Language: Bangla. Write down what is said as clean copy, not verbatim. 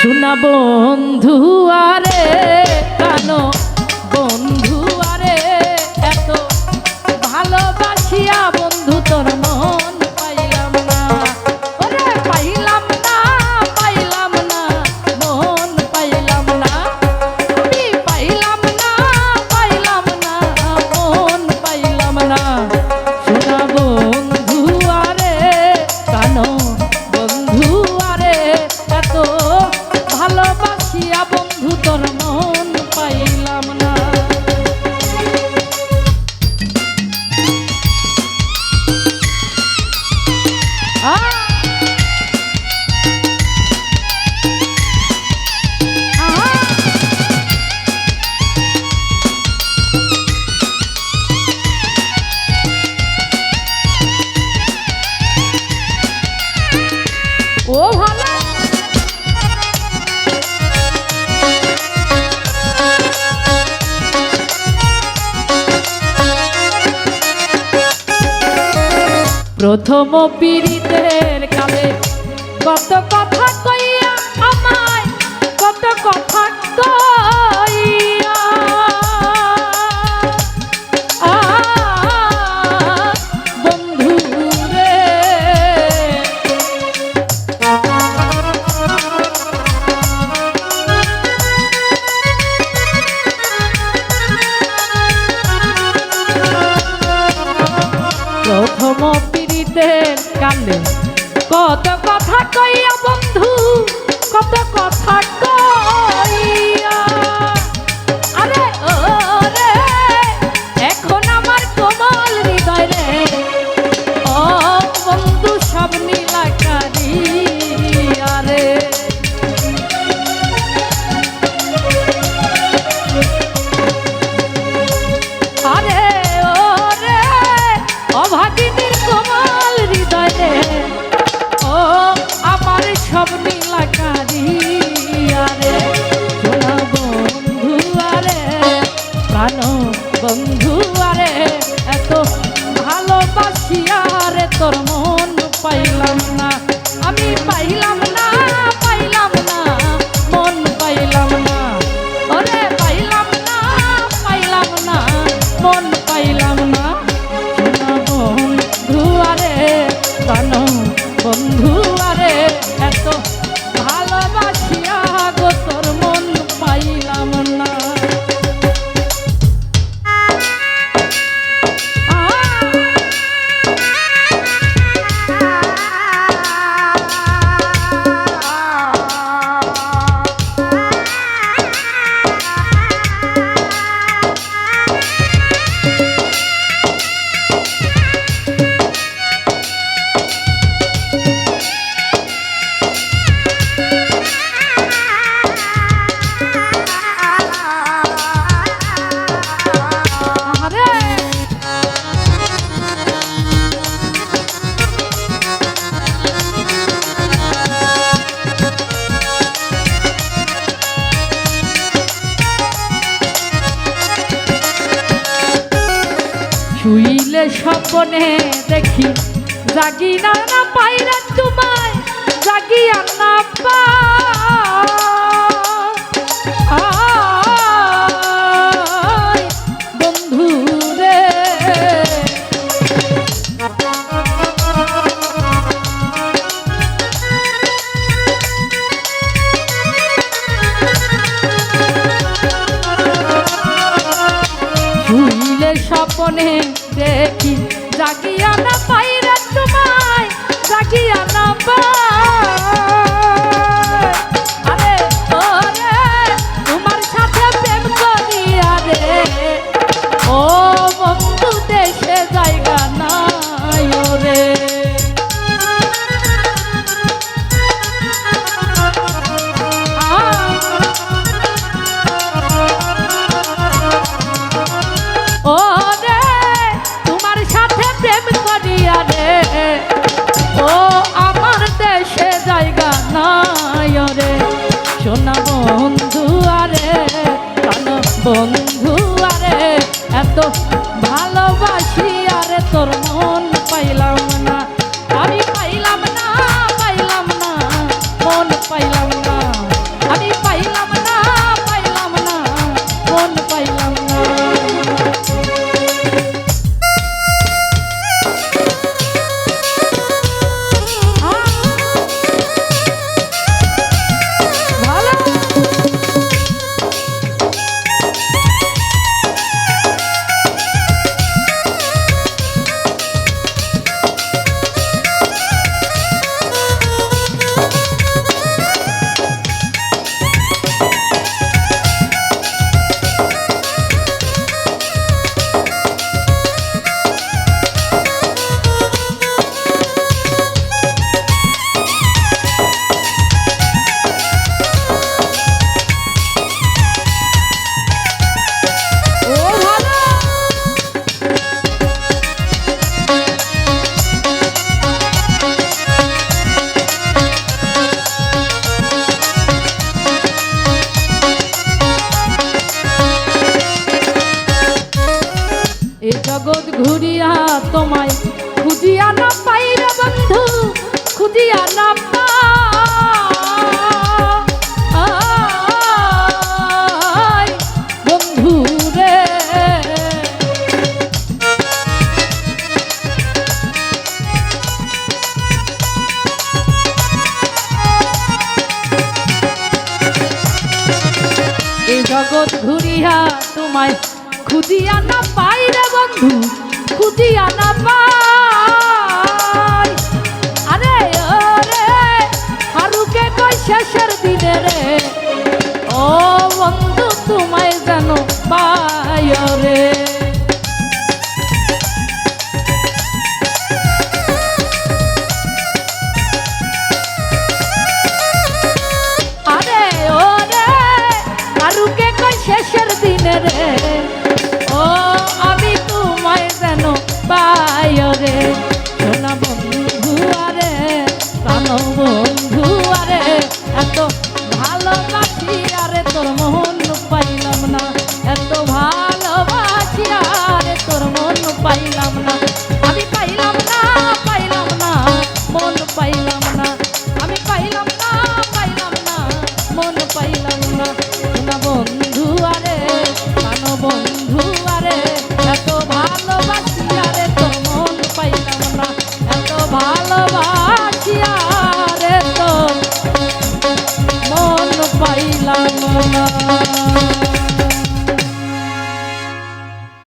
শোনা বন্ধু আরে কানো বন্ধু আরে এত ভালোবাসিয়া বন্ধু তোর মন পাইলাম না, ওরে পাইলাম না, পাইলাম না, মন পাইলাম না, আমি পাইলাম না, পাইলাম না, মন পাইলাম না। শোনা বন্ধু আরে কানো বন্ধু আরে এত ভালোবাসিয়া বন্ধু তোর মন পাইলাম না। ও ভালো প্রথম পীড়িতের কালে কত কথা কইয়া আমায় কত কথা কইয়া বন্ধু রে প্রথম পীড়িতের কালে কত কথা কইয়া বন্ধু কত কথা কইয়া আরে ও রে এখন আমার কোমল হৃদয় রে ও বন্ধু সব নীলাকারি আরে আরে ও রে অভাগিনীর কোমল হৃদয় রে ও আমার সব নীলাকারি আরে শোনা বন্ধু আরে প্রাণ বন্ধু আরে এত ভালোবাসিয়া রে তোর মন পাইলাম না, আমি পাইলাম না, পাইলাম না, মন পাইলাম না, ওরে পাইলাম না, পাইলাম না, মন পাইলাম না। শোনা বন্ধু আরে প্রাণ বন্ধু আরে এত ভালোবাসিয়া গো তোর মন পাইলাম না। শুইলে স্বপ্নে দেখি জাগি না না পাই না তোমায় জাগিয়া না পাই বন্ধু রে শুইলে স্বপ্নে দেখি জাগিয়া না পাই রে তোমায় জাগিয়া না পাই আরে ও রে তোমার সাথে প্রেম করিয়া রে ও বন্ধু দেশে জায়গা নাই রে ও রে তোমার সাথে প্রেম করিয়া রে ও আমার না পাই বন্ধু রে। এ জগৎ ঘুরিয়া তোমায় খুঁজিয়া না পাই রে বন্ধু, খুঁজিয়া না পাই। আরে ওরে হারুকে কই শেষের দিনে রে, ও বন্ধু তোমায় যেন পাই রে। আরে ওরে হারুকে কই শেষের দিনে রে,